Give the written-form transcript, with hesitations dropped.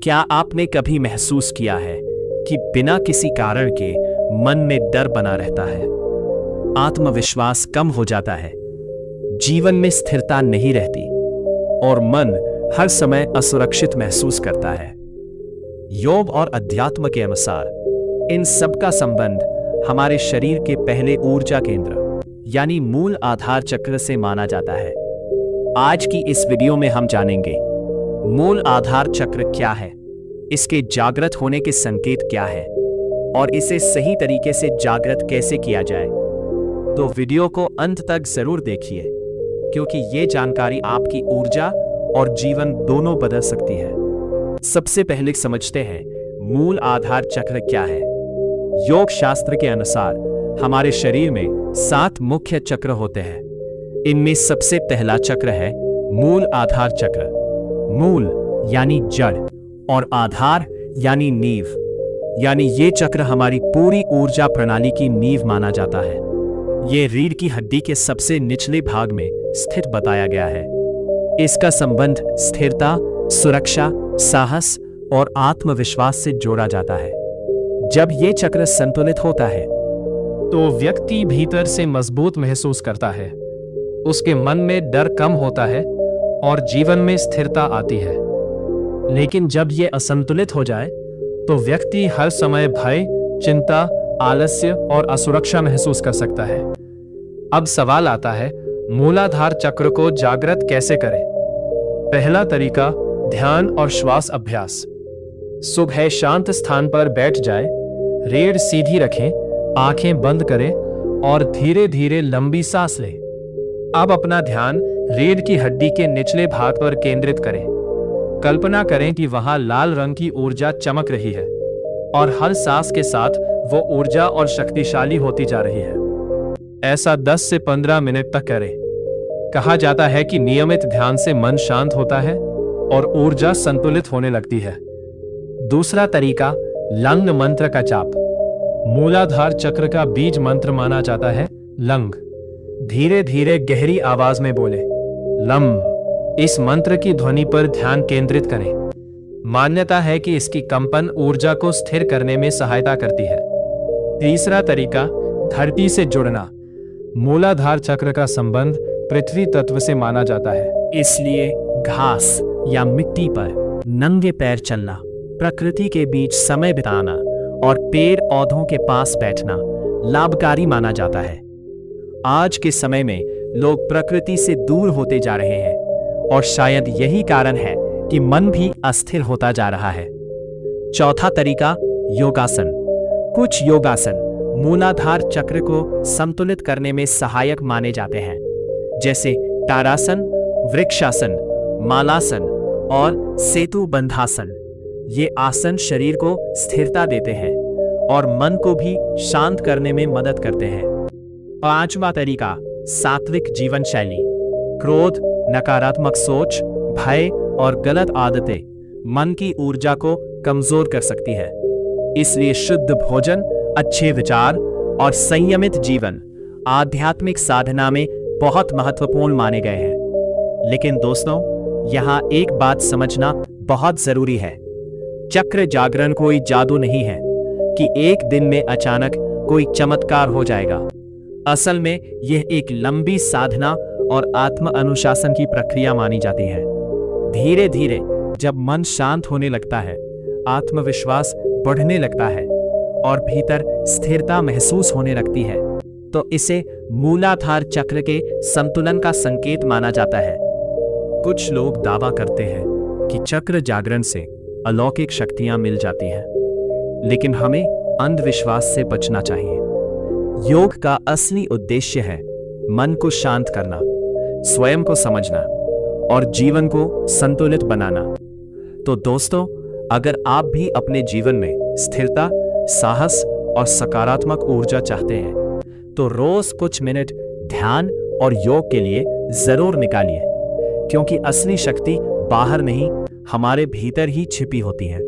क्या आपने कभी महसूस किया है कि बिना किसी कारण के मन में डर बना रहता है, आत्मविश्वास कम हो जाता है, जीवन में स्थिरता नहीं रहती और मन हर समय असुरक्षित महसूस करता है? योग और अध्यात्म के अनुसार इन सब का संबंध हमारे शरीर के पहले ऊर्जा केंद्र यानी मूल आधार चक्र से माना जाता है। आज की इस वीडियो में हम जानेंगे मूल आधार चक्र क्या है, इसके जागृत होने के संकेत क्या है और इसे सही तरीके से जागृत कैसे किया जाए। तो वीडियो को अंत तक जरूर देखिए, क्योंकि ये जानकारी आपकी ऊर्जा और जीवन दोनों बदल सकती है। सबसे पहले समझते हैं मूल आधार चक्र क्या है। योग शास्त्र के अनुसार हमारे शरीर में 7 मुख्य चक्र होते हैं। इनमें सबसे पहला चक्र है मूल आधार चक्र। मूल यानी जड़ और आधार यानी नींव, यानी ये चक्र हमारी पूरी ऊर्जा प्रणाली की नींव माना जाता है। ये रीढ़ की हड्डी के सबसे निचले भाग में स्थित बताया गया है। इसका संबंध स्थिरता, सुरक्षा, साहस और आत्मविश्वास से जोड़ा जाता है। जब ये चक्र संतुलित होता है तो व्यक्ति भीतर से मजबूत महसूस करता है, उसके मन में डर कम होता है और जीवन में स्थिरता आती है। लेकिन जब यह असंतुलित हो जाए तो व्यक्ति हर समय भय, चिंता, आलस्य और असुरक्षा महसूस कर सकता है। अब सवाल आता है, मूलाधार चक्र को जागृत कैसे करें? पहला तरीका, ध्यान और श्वास अभ्यास। सुबह शांत स्थान पर बैठ जाए, रीढ़ सीधी रखें, आंखें बंद करें और धीरे धीरे लंबी सांस लें। अब अपना ध्यान रीढ़ की हड्डी के निचले भाग पर केंद्रित करें। कल्पना करें कि वहां लाल रंग की ऊर्जा चमक रही है और हर सांस के साथ वो ऊर्जा और शक्तिशाली होती जा रही है। ऐसा 10 से 15 मिनट तक करें। कहा जाता है कि नियमित ध्यान से मन शांत होता है और ऊर्जा संतुलित होने लगती है। दूसरा तरीका, लंग मंत्र का जाप। मूलाधार चक्र का बीज मंत्र माना जाता है लंग। धीरे धीरे गहरी आवाज में बोले लम। इस मंत्र की ध्वनि पर ध्यान केंद्रित करें। मान्यता है कि इसकी कंपन ऊर्जा को स्थिर करने में सहायता करती है। तीसरा तरीका, धरती से जुड़ना। मूलाधार चक्र का संबंध पृथ्वी तत्व से माना जाता है, इसलिए घास या मिट्टी पर नंगे पैर चलना, प्रकृति के बीच समय बिताना और पेड़ पौधों के पास बैठना लाभकारी माना जाता है। आज के समय में लोग प्रकृति से दूर होते जा रहे हैं और शायद यही कारण है कि मन भी अस्थिर होता जा रहा है। चौथा तरीका, योगासन। कुछ योगासन मूलाधार चक्र को संतुलित करने में सहायक माने जाते हैं, जैसे तारासन, वृक्षासन, मालासन और सेतु बंधासन। ये आसन शरीर को स्थिरता देते हैं और मन को भी शांत करने में मदद करते हैं। पांचवा तरीका, सात्विक जीवन शैली। क्रोध, नकारात्मक सोच, भय और गलत आदतें मन की ऊर्जा को कमजोर कर सकती है। इसलिए शुद्ध भोजन, अच्छे विचार और संयमित जीवन आध्यात्मिक साधना में बहुत महत्वपूर्ण माने गए हैं। लेकिन दोस्तों, यहाँ एक बात समझना बहुत जरूरी है। चक्र जागरण कोई जादू नहीं है कि एक दिन में अचानक कोई चमत्कार हो जाएगा। असल में यह एक लंबी साधना और आत्म अनुशासन की प्रक्रिया मानी जाती है। धीरे धीरे जब मन शांत होने लगता है, आत्मविश्वास बढ़ने लगता है और भीतर स्थिरता महसूस होने लगती है, तो इसे मूलाधार चक्र के संतुलन का संकेत माना जाता है। कुछ लोग दावा करते हैं कि चक्र जागरण से अलौकिक शक्तियां मिल जाती हैं, लेकिन हमें अंधविश्वास से बचना चाहिए। योग का असली उद्देश्य है मन को शांत करना, स्वयं को समझना और जीवन को संतुलित बनाना। तो दोस्तों, अगर आप भी अपने जीवन में स्थिरता, साहस और सकारात्मक ऊर्जा चाहते हैं, तो रोज कुछ मिनट ध्यान और योग के लिए जरूर निकालिए, क्योंकि असली शक्ति बाहर नहीं, हमारे भीतर ही छिपी होती है।